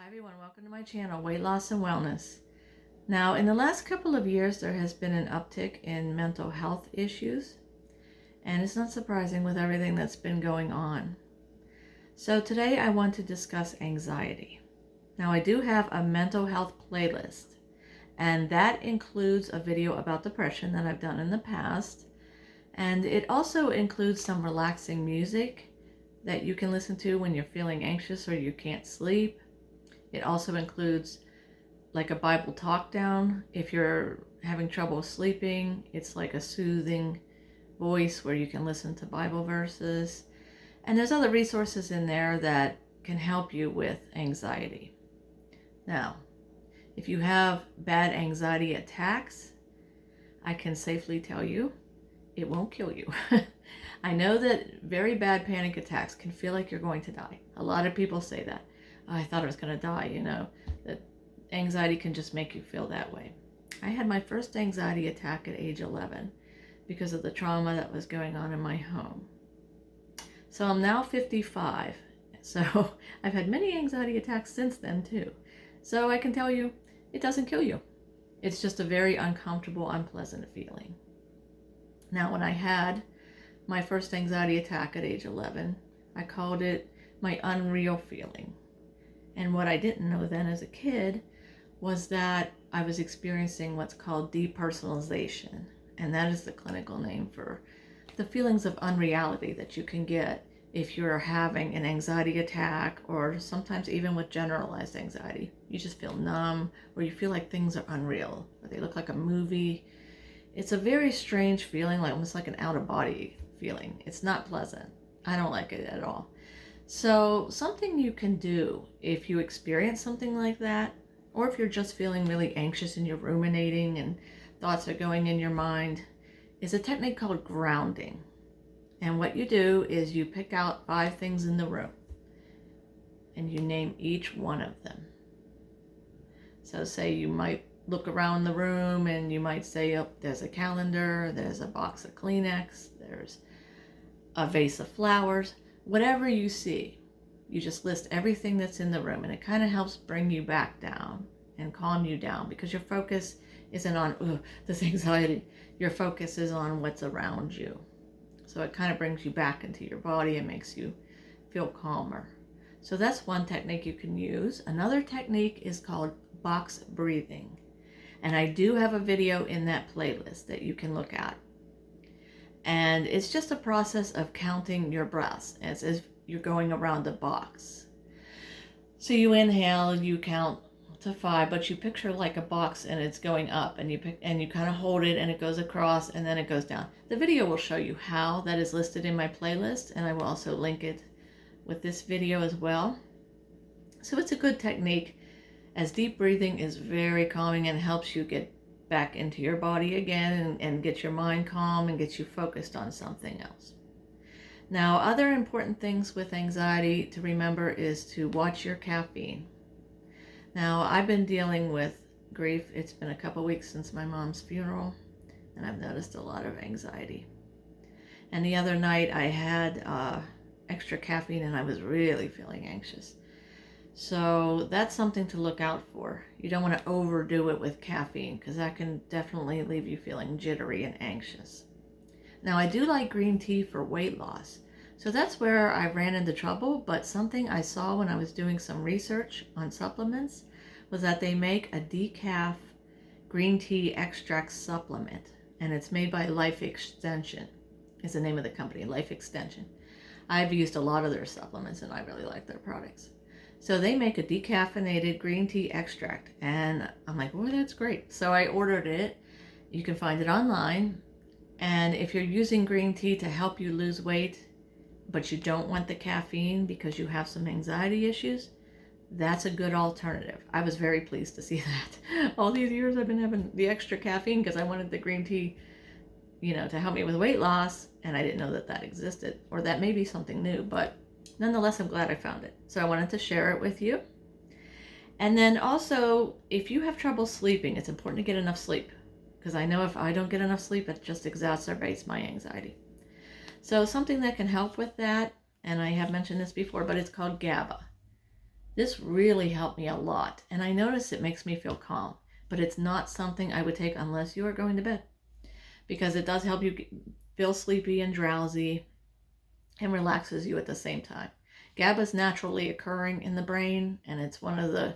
everyone, welcome to my channel, Weight Loss and Wellness. Now, in the last couple of years, there has been an uptick in mental health issues, and it's not surprising with everything that's been going on. So today I want to discuss anxiety. Now, I do have a mental health playlist, and that includes a video about depression that I've done in the past, and it also includes some relaxing music that you can listen to when you're feeling anxious or you can't sleep. It also includes like a Bible talk down. If you're having trouble sleeping, it's like a soothing voice where you can listen to Bible verses. And there's other resources in there that can help you with anxiety. Now, if you have bad anxiety attacks, I can safely tell you it won't kill you. I know that very bad panic attacks can feel like you're going to die. A lot of people say that. Oh, I thought I was going to die, that anxiety can just make you feel that way. I had my first anxiety attack at age 11 because of the trauma that was going on in my home. So I'm now 55. So I've had many anxiety attacks since then too. So I can tell you, it doesn't kill you. It's just a very uncomfortable, unpleasant feeling. Now, when I had my first anxiety attack at age 11, I called it my unreal feeling. And what I didn't know then as a kid was that I was experiencing what's called depersonalization. And that is the clinical name for the feelings of unreality that you can get if you're having an anxiety attack, or sometimes even with generalized anxiety. You just feel numb, or you feel like things are unreal, or they look like a movie. It's a very strange feeling, like almost like an out-of-body feeling. It's not pleasant. I don't like it at all. So something you can do if you experience something like that, or if you're just feeling really anxious and you're ruminating and thoughts are going in your mind, is a technique called grounding. And what you do is you pick out 5 things in the room and you name each one of them. So say you might look around the room and you might say, oh, there's a calendar, there's a box of Kleenex, there's a vase of flowers. Whatever you see, you just list everything that's in the room, and it kind of helps bring you back down and calm you down, because your focus isn't on this anxiety. Your focus is on what's around you. So it kind of brings you back into your body and makes you feel calmer. So that's one technique you can use. Another technique is called box breathing. And I do have a video in that playlist that you can look at. And it's just a process of counting your breaths as if you're going around the box. So you inhale, you count to 5, but you picture like a box and it's going up, and you kind of hold it and it goes across and then it goes down. The video will show you how. That is listed in my playlist, and I will also link it with this video as well. So it's a good technique, as deep breathing is very calming and helps you get back into your body again and get your mind calm and get you focused on something else. Now, other important things with anxiety to remember is to watch your caffeine. Now, I've been dealing with grief. It's been a couple weeks since my mom's funeral, and I've noticed a lot of anxiety. And the other night I had extra caffeine and I was really feeling anxious. So that's something to look out for. You don't want to overdo it with caffeine, because that can definitely leave you feeling jittery and anxious. Now, I do like green tea for weight loss. So that's where I ran into trouble, but something I saw when I was doing some research on supplements was that they make a decaf green tea extract supplement, and it's made by Life Extension is the name of the company, Life Extension. I've used a lot of their supplements and I really like their products. So they make a decaffeinated green tea extract, and I'm like, oh, that's great. So I ordered it. You can find it online. And if you're using green tea to help you lose weight, but you don't want the caffeine because you have some anxiety issues, that's a good alternative. I was very pleased to see that. All these years I've been having the extra caffeine because I wanted the green tea, to help me with weight loss, and I didn't know that that existed, or that may be something new, but nonetheless, I'm glad I found it. So I wanted to share it with you. And then also, if you have trouble sleeping, it's important to get enough sleep, because I know if I don't get enough sleep, it just exacerbates my anxiety. So something that can help with that, and I have mentioned this before, but it's called GABA. This really helped me a lot, and I notice it makes me feel calm, but it's not something I would take unless you are going to bed, because it does help you feel sleepy and drowsy and relaxes you at the same time. GABA is naturally occurring in the brain, and it's one of the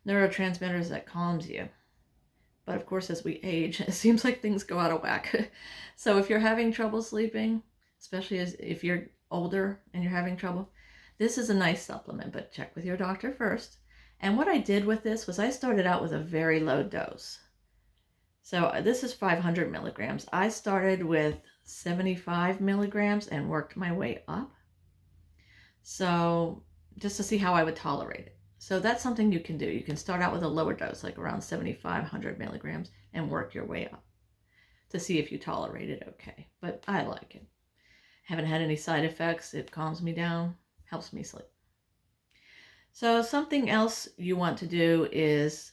neurotransmitters that calms you. But of course, as we age, it seems like things go out of whack. So if you're having trouble sleeping, especially if you're older and you're having trouble, this is a nice supplement, but check with your doctor first. And what I did with this was I started out with a very low dose. So this is 500 milligrams. I started with 75 milligrams and worked my way up. So just to see how I would tolerate it. So that's something you can do. You can start out with a lower dose, like around 7,500 milligrams, and work your way up to see if you tolerate it okay. But I like it. Haven't had any side effects. It calms me down, helps me sleep. So something else you want to do is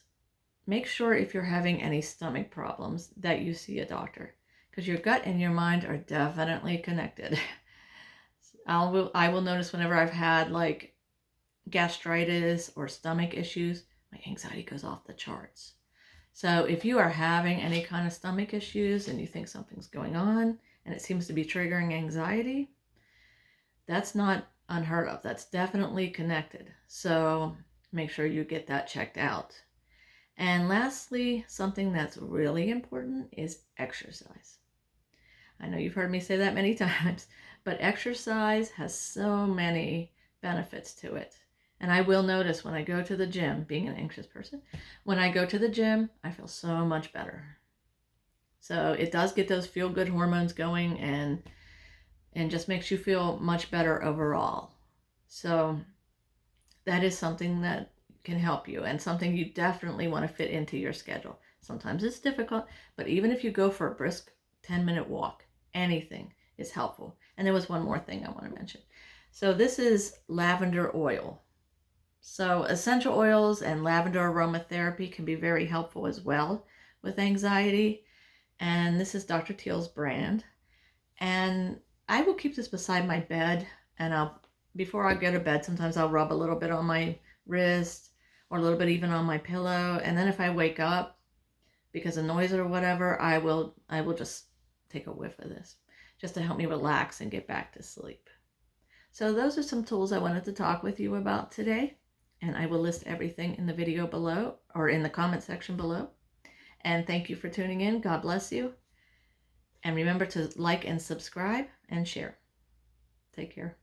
make sure if you're having any stomach problems that you see a doctor, because your gut and your mind are definitely connected. I will notice whenever I've had like gastritis or stomach issues, my anxiety goes off the charts. So if you are having any kind of stomach issues and you think something's going on and it seems to be triggering anxiety, that's not unheard of. That's definitely connected. So make sure you get that checked out. And lastly, something that's really important is exercise. I know you've heard me say that many times, but exercise has so many benefits to it. And I will notice when I go to the gym, being an anxious person, when I go to the gym, I feel so much better. So it does get those feel-good hormones going and just makes you feel much better overall. So that is something that can help you and something you definitely want to fit into your schedule. Sometimes it's difficult, but even if you go for a brisk 10-minute walk, anything is helpful. And there was one more thing I want to mention. So this is lavender oil. So essential oils and lavender aromatherapy can be very helpful as well with anxiety. And this is Dr. Teal's brand. And I will keep this beside my bed, and before I go to bed, sometimes I'll rub a little bit on my wrist or a little bit even on my pillow. And then if I wake up because of noise or whatever, I will just take a whiff of this just to help me relax and get back to sleep. So those are some tools I wanted to talk with you about today. And I will list everything in the video below or in the comment section below. And thank you for tuning in. God bless you. And remember to like and subscribe and share. Take care.